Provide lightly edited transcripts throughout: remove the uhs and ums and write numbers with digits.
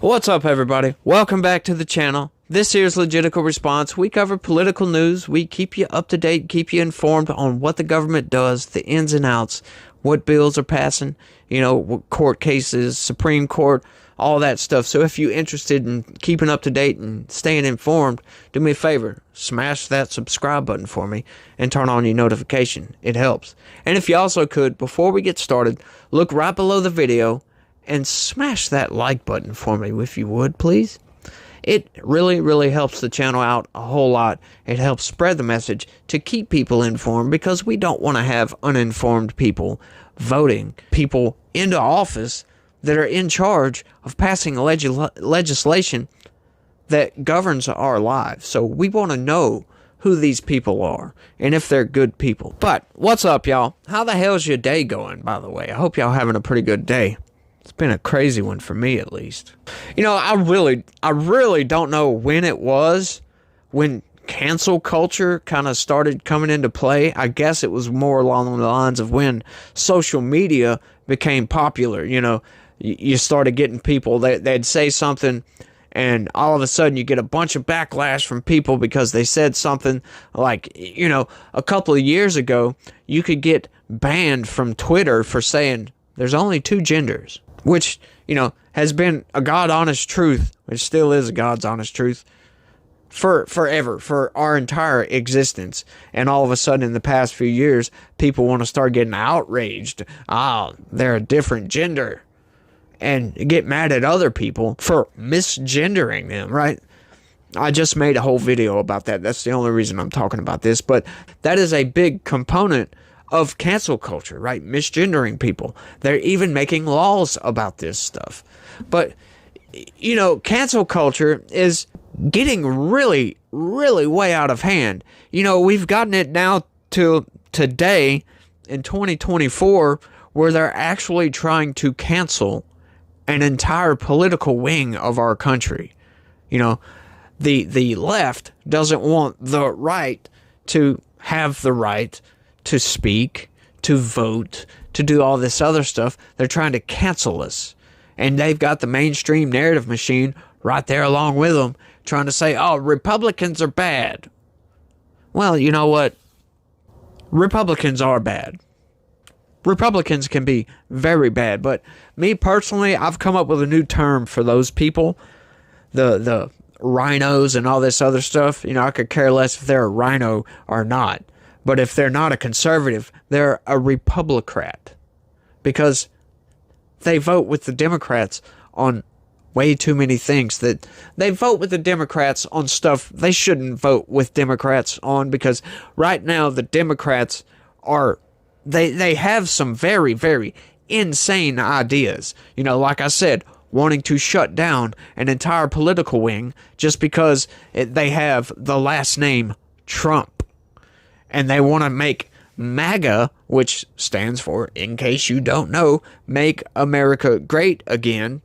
What's up, everybody? Welcome back to the channel. This here's Legitical Response. We cover political news. We keep you up to date, keep you informed on what the government does, the ins and outs, what bills are passing, what court cases, Supreme Court, all that stuff. So if you're interested in keeping up to date and staying informed, do me a favor, smash that subscribe button for me and turn on your notification. It helps. And if you also could, before we get started, look right below the video and smash that like button for me, if you would, please. It really, really helps the channel out a whole lot. It helps spread the message to keep people informed, because we don't want to have uninformed people voting people into office that are in charge of passing legislation that governs our lives. So we want to know who these people are and if they're good people. But what's up, y'all? How the hell's your day going, by the way? I hope y'all having a pretty good day. It's been a crazy one for me, at least. I really don't know when it was when cancel culture kind of started coming into play. I guess it was more along the lines of when social media became popular. You started getting people, they'd say something, and all of a sudden you get a bunch of backlash from people because they said something. Like, a couple of years ago, you could get banned from Twitter for saying there's only two genders, which, has been a God-honest truth, which still is a God's honest truth, forever, for our entire existence. And all of a sudden, in the past few years, people want to start getting outraged. They're a different gender. And get mad at other people for misgendering them, right? I just made a whole video about that. That's the only reason I'm talking about this. But that is a big component of cancel culture, right? Misgendering people. They're even making laws about this stuff. But, cancel culture is getting really, really way out of hand. We've gotten it now to today in 2024 where they're actually trying to cancel an entire political wing of our country. The left doesn't want the right to have the right to speak, to vote, to do all this other stuff. They're trying to cancel us. And they've got the mainstream narrative machine right there along with them, trying to say, Republicans are bad. Well, you know what? Republicans are bad. Republicans can be very bad. But me personally, I've come up with a new term for those people. The rhinos and all this other stuff. I could care less if they're a rhino or not. But if they're not a conservative, they're a Republicrat. Because they vote with the Democrats on way too many things. That they vote with the Democrats on stuff they shouldn't vote with Democrats on. Because right now the Democrats are, they have some very, very insane ideas. Like I said, wanting to shut down an entire political wing just because they have the last name Trump. And they want to make MAGA, which stands for, in case you don't know, Make America Great Again,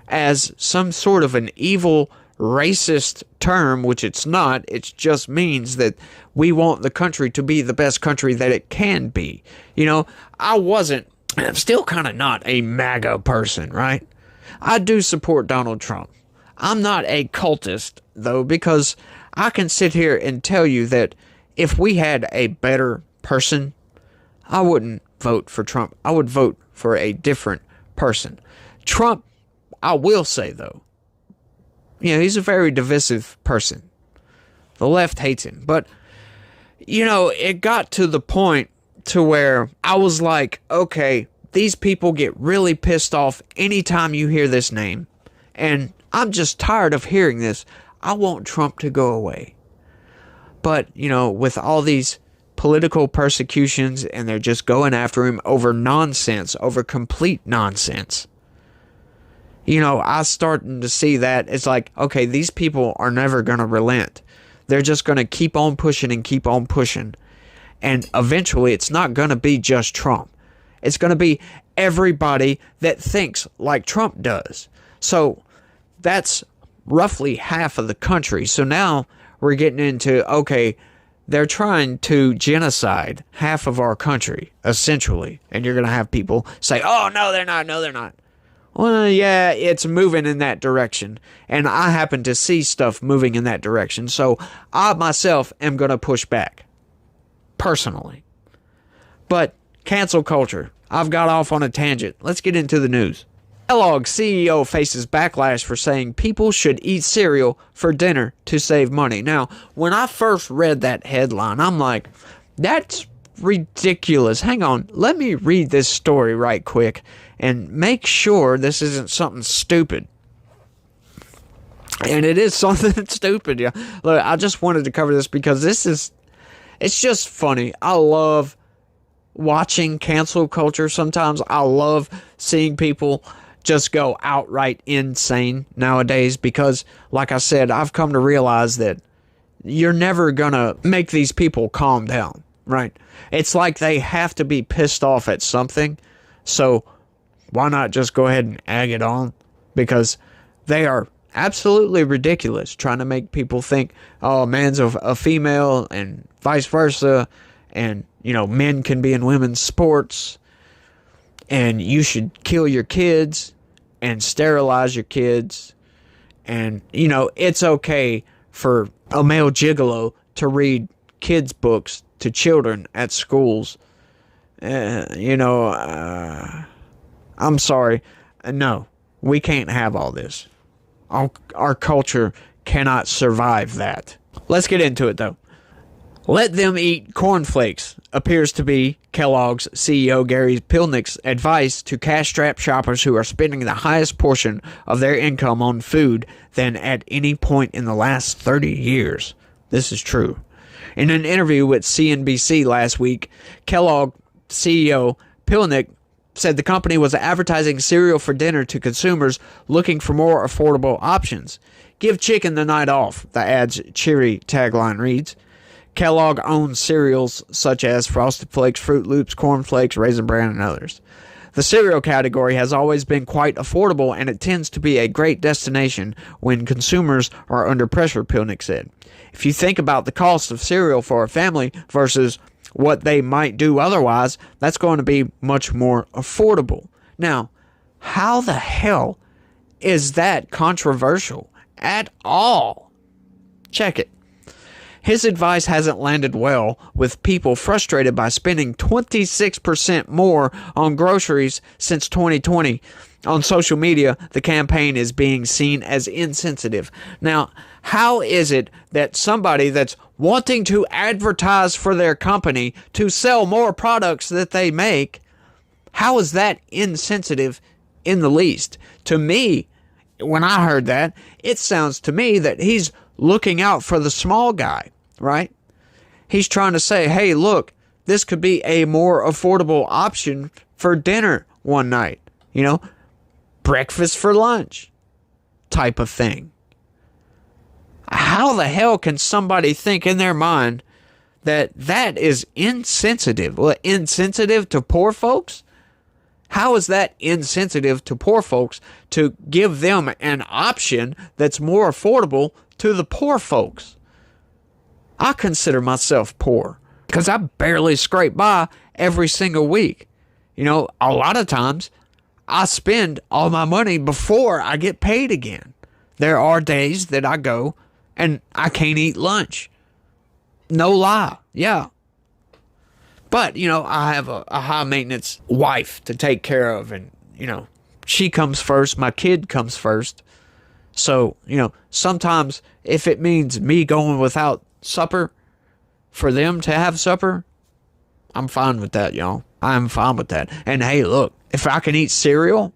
as some sort of an evil, racist term, which it's not. It just means that we want the country to be the best country that it can be. I'm still kind of not a MAGA person, right? I do support Donald Trump. I'm not a cultist, though, because I can sit here and tell you that if we had a better person, I wouldn't vote for Trump. I would vote for a different person. Trump, I will say, though, he's a very divisive person. The left hates him. But, it got to the point to where I was like, okay, these people get really pissed off anytime you hear this name. And I'm just tired of hearing this. I want Trump to go away. But, with all these political persecutions, and they're just going after him over nonsense, over complete nonsense. I starting to see that it's like, okay, these people are never going to relent. They're just going to keep on pushing and keep on pushing. And eventually, it's not going to be just Trump. It's going to be everybody that thinks like Trump does. So that's roughly half of the country. So now we're getting into, okay, they're trying to genocide half of our country, essentially. And you're going to have people say, oh, no, they're not. Well, yeah, it's moving in that direction. And I happen to see stuff moving in that direction. So I myself am going to push back. Personally. But cancel culture. I've got off on a tangent. Let's get into the news. Kellogg's CEO faces backlash for saying people should eat cereal for dinner to save money. Now, when I first read that headline, I'm like, that's ridiculous. Hang on, let me read this story right quick and make sure this isn't something stupid. And it is something stupid, yeah. Look, I just wanted to cover this because it's just funny. I love watching cancel culture sometimes. I love seeing people just go outright insane nowadays because, like I said, I've come to realize that you're never gonna make these people calm down, right? It's like they have to be pissed off at something, so why not just go ahead and egg it on? Because they are absolutely ridiculous trying to make people think, oh, man's a female and vice versa, and, you know, men can be in women's sports, and you should kill your kids and sterilize your kids, and, you know, it's okay for a male gigolo to read kids' books to children at schools. I'm sorry. No, we can't have all this. Our culture cannot survive that. Let's get into it, though. Let them eat cornflakes appears to be Kellogg's CEO Gary Pilnick's advice to cash-strapped shoppers who are spending the highest portion of their income on food than at any point in the last 30 years. This is true. In an interview with CNBC last week, Kellogg CEO Pilnick said the company was advertising cereal for dinner to consumers looking for more affordable options. Give chicken the night off, the ad's cheery tagline reads. Kellogg owns cereals such as Frosted Flakes, Fruit Loops, Corn Flakes, Raisin Bran, and others. The cereal category has always been quite affordable, and it tends to be a great destination when consumers are under pressure, Pilnick said. If you think about the cost of cereal for a family versus what they might do otherwise, that's going to be much more affordable. Now, how the hell is that controversial at all? Check it. His advice hasn't landed well with people frustrated by spending 26% more on groceries since 2020. On social media, the campaign is being seen as insensitive. Now, how is it that somebody that's wanting to advertise for their company to sell more products that they make, how is that insensitive in the least? To me, when I heard that, it sounds to me that he's looking out for the small guy, right? He's trying to say, hey, look, this could be a more affordable option for dinner one night. You know, breakfast for lunch type of thing. How the hell can somebody think in their mind that that is insensitive? Well, insensitive to poor folks? How is that insensitive to poor folks to give them an option that's more affordable to the poor folks? I consider myself poor because I barely scrape by every single week. You know, a lot of times I spend all my money before I get paid again. There are days that I go and I can't eat lunch. No lie. Yeah. But, you know, I have a high maintenance wife to take care of, and, you know, she comes first. My kid comes first. So, you know, sometimes if it means me going without supper for them to have supper, I'm fine with that, y'all. I'm fine with that. And hey, look, if I can eat cereal,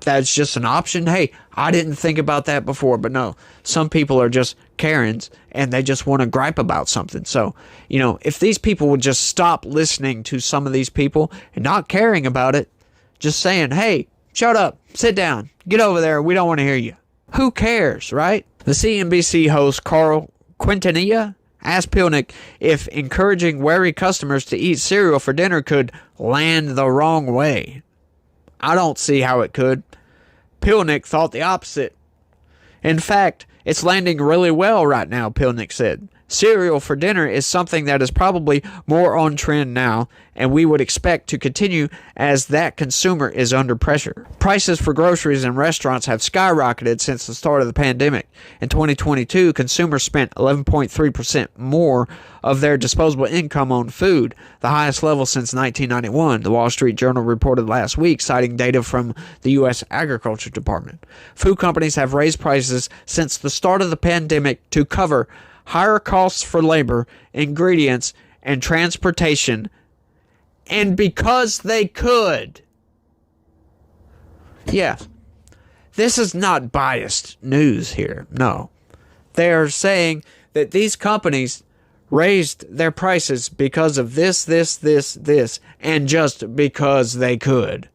that's just an option. Hey, I didn't think about that before, but no, some people are just Karens and they just want to gripe about something. So, you know, if these people would just stop listening to some of these people and not caring about it, just saying, hey, shut up, sit down, get over there, we don't want to hear you. Who cares, right? The CNBC host Carl Quintanilla asked Pilnick if encouraging wary customers to eat cereal for dinner could land the wrong way. I don't see how it could. Pilnick thought the opposite. In fact, it's landing really well right now, Pilnick said. Cereal for dinner is something that is probably more on trend now, and we would expect to continue as that consumer is under pressure. Prices for groceries and restaurants have skyrocketed since the start of the pandemic. In 2022, consumers spent 11.3% more of their disposable income on food, the highest level since 1991, the Wall Street Journal reported last week, citing data from the U.S. Agriculture Department. Food companies have raised prices since the start of the pandemic to cover higher costs for labor, ingredients, and transportation, and because they could. Yeah, this is not biased news here, no. They are saying that these companies raised their prices because of this, and just because they could.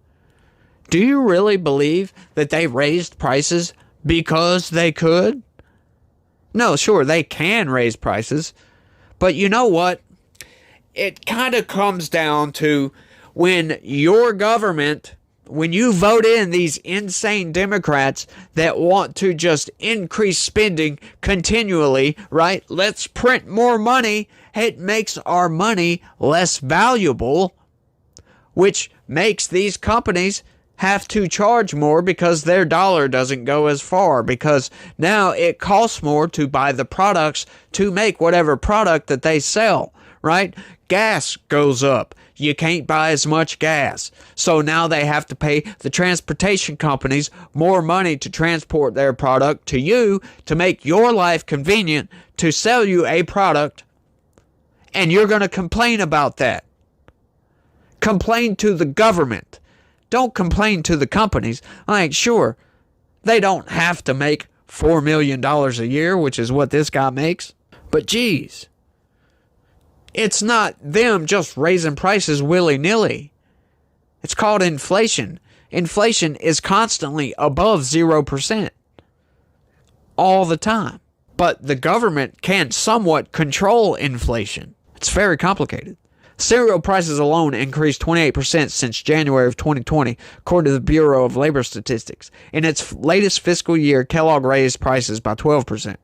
Do you really believe that they raised prices because they could? No, sure, they can raise prices, but you know what? It kind of comes down to when your government, when you vote in these insane Democrats that want to just increase spending continually, right? Let's print more money. It makes our money less valuable, which makes these companies have to charge more because their dollar doesn't go as far, because now it costs more to buy the products to make whatever product that they sell, right? Gas goes up. You can't buy as much gas. So now they have to pay the transportation companies more money to transport their product to you to make your life convenient to sell you a product, and you're going to complain about that. Complain to the government. Don't complain to the companies. Like, sure, they don't have to make $4 million a year, which is what this guy makes. But geez, it's not them just raising prices willy-nilly. It's called inflation. Inflation is constantly above 0% all the time. But the government can somewhat control inflation. It's very complicated. Cereal prices alone increased 28% since January of 2020, according to the Bureau of Labor Statistics. In its latest fiscal year, Kellogg raised prices by 12%.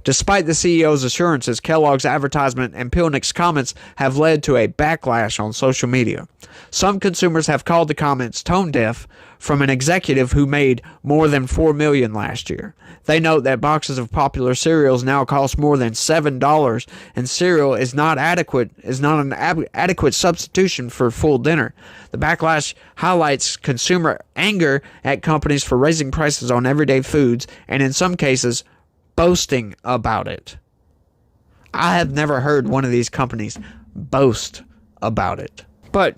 Despite the CEO's assurances, Kellogg's advertisement and Pilnick's comments have led to a backlash on social media. Some consumers have called the comments tone deaf from an executive who made more than $4 million last year. They note that boxes of popular cereals now cost more than $7, and cereal is not an adequate substitution for full dinner. The backlash highlights consumer anger at companies for raising prices on everyday foods, and in some cases, boasting about it. I have never heard one of these companies boast about it. But,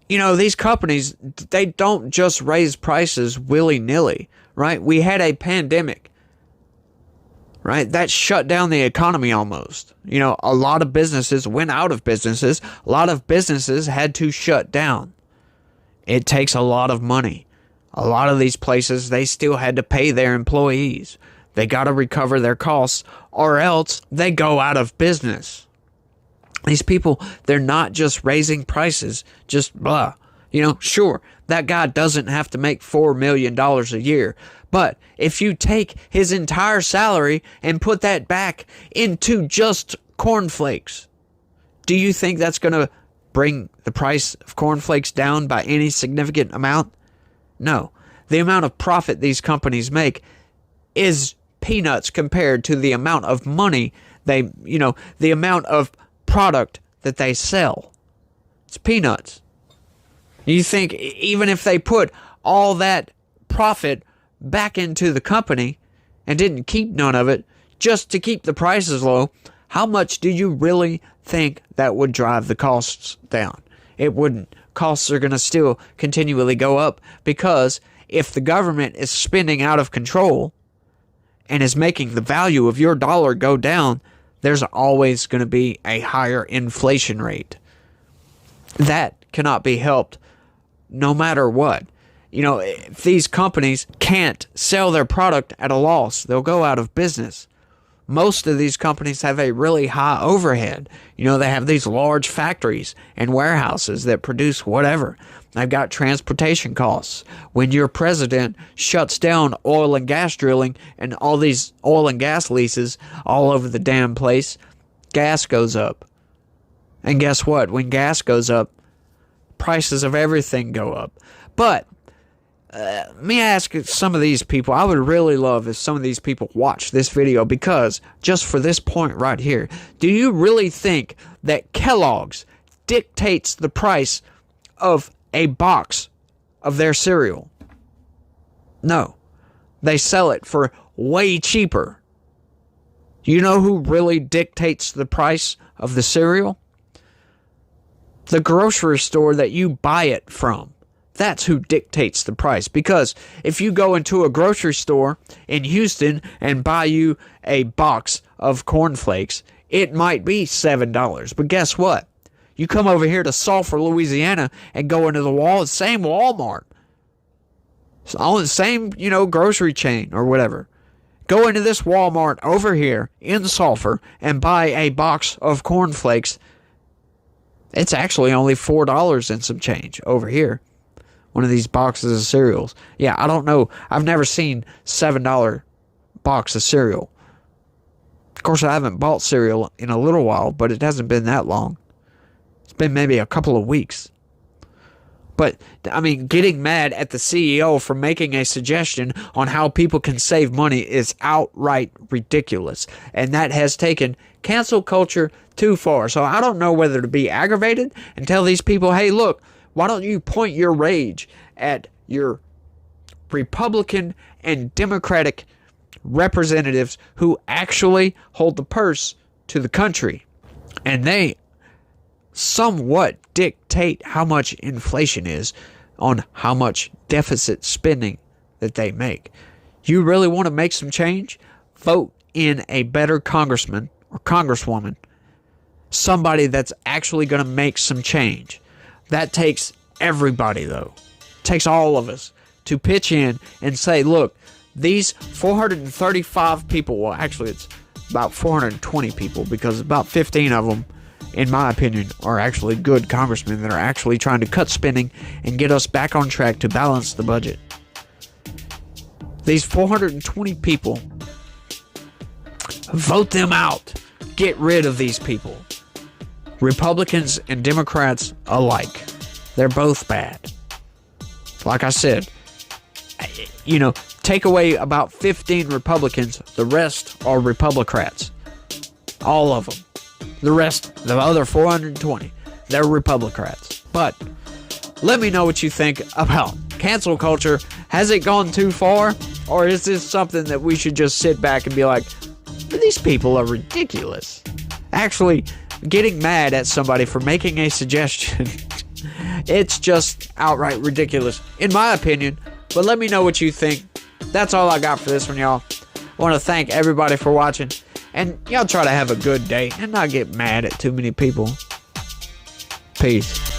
you know, these companies, they don't just raise prices willy-nilly, right? We had a pandemic, right? That shut down the economy almost. You know, a lot of businesses went out of businesses. A lot of businesses had to shut down. It takes a lot of money. A lot of these places, they still had to pay their employees. They got to recover their costs, or else they go out of business. These people, they're not just raising prices, just blah. You know, sure, that guy doesn't have to make $4 million a year. But if you take his entire salary and put that back into just cornflakes, do you think that's going to bring the price of cornflakes down by any significant amount? No. The amount of profit these companies make is peanuts compared to the amount of money the amount of product that they sell. It's peanuts. You think even if they put all that profit back into the company and didn't keep none of it just to keep the prices low, how much do you really think that would drive the costs down? It wouldn't. Costs are going to still continually go up, because if the government is spending out of control and is making the value of your dollar go down, there's always going to be a higher inflation rate. That cannot be helped no matter what. You know, if these companies can't sell their product at a loss, they'll go out of business. most of these companies have a really high overhead. You know, they have these large factories and warehouses that produce whatever. They've got transportation costs. When your president shuts down oil and gas drilling and all these oil and gas leases all over the damn place, gas goes up. And guess what? When gas goes up, prices of everything go up. But let me ask some of these people. I would really love if some of these people watch this video, because just for this point right here, do you really think that Kellogg's dictates the price of a box of their cereal? No. They sell it for way cheaper. You know who really dictates the price of the cereal? The grocery store that you buy it from. That's who dictates the price. Because if you go into a grocery store in Houston and buy you a box of cornflakes, it might be $7. But guess what? You come over here to Sulphur, Louisiana, and go into the same Walmart, same, grocery chain or whatever. Go into this Walmart over here in Sulphur and buy a box of cornflakes. It's actually only $4 and some change over here. One of these boxes of cereals. Yeah, I don't know. I've never seen $7 box of cereal. Of course, I haven't bought cereal in a little while, but it hasn't been that long. It's been maybe a couple of weeks. But, I mean, getting mad at the CEO for making a suggestion on how people can save money is outright ridiculous. And that has taken cancel culture too far. So I don't know whether to be aggravated and tell these people, hey, look, why don't you point your rage at your Republican and Democratic representatives who actually hold the purse to the country, and they somewhat dictate how much inflation is on how much deficit spending that they make. You really want to make some change? Vote in a better congressman or congresswoman, somebody that's actually going to make some change. That takes everybody, though. It takes all of us to pitch in and say, look, these 435 people, well, actually, it's about 420 people, because about 15 of them, in my opinion, are actually good congressmen that are actually trying to cut spending and get us back on track to balance the budget. These 420 people, vote them out. Get rid of these people. Republicans and Democrats alike. They're both bad. Like I said, take away about 15 Republicans, the rest are Republicrats. All of them. The rest, the other 420, they're Republicrats. But let me know what you think about cancel culture. Has it gone too far? Or is this something that we should just sit back and be like, these people are ridiculous? Actually, getting mad at somebody for making a suggestion, it's just outright ridiculous, in my opinion. But let me know what you think. That's all I got for this one, y'all. I want to thank everybody for watching. And y'all try to have a good day and not get mad at too many people. Peace.